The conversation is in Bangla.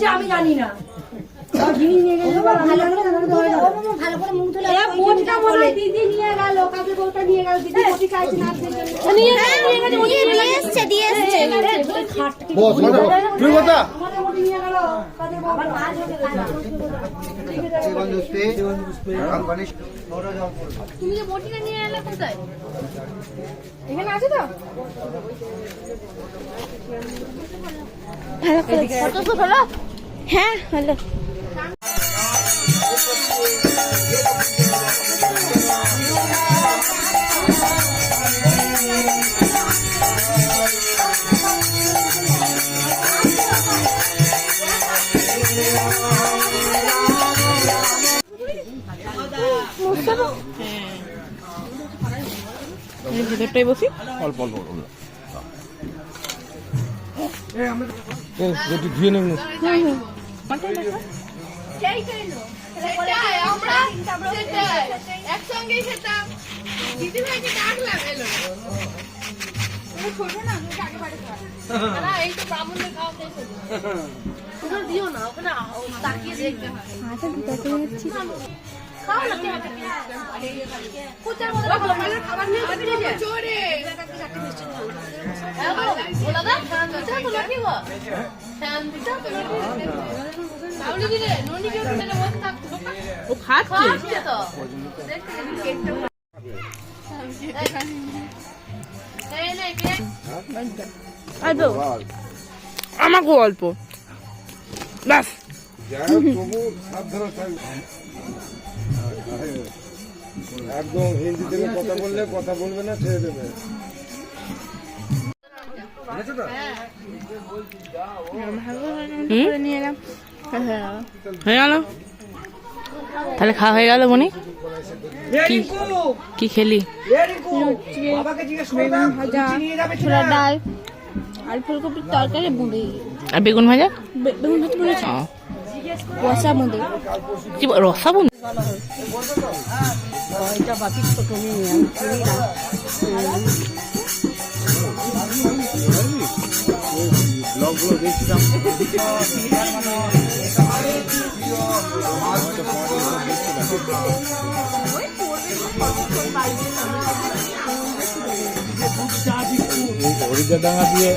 আমি জানি না জিনিস নিয়ে গেল দিদি নিয়ে গেল কাকে বলতে নিয়ে গেল দিদি বটি চাইছে না তুমি যে বটিটা নিয়ে এলে কোথায় এখানে আছে তো ভালো হ্যাঁ ভালো ভিতরটাই বসি অল্প অল্প ধুয়ে নেব একসঙ্গেই খেতাম দিদি ভাইকে ডাকলাম এলো এই তো ব্রাহ্মণদের খাওয়া ওখানে দিও না ওখানে তাকিয়ে দেখতে হয় আমাকে অল্প ব্যাস একদম হিন্দিতে কথা বললে কথা বলবে না ছেড়ে দেবে হয়ে গেল তাহলে খাওয়া হয়ে গেল মনি কি খেলি ভাজা ছোলার ডাল আর ফুলকপির তরকারি বুঁদি আর বেগুন ভাজা বেগুন ভাজা বলেছি রসা বুঁদি কি রসা বুঁদি ব্লগগুলো দেখছিলাম হরিদাডাঙ্গা দিয়ে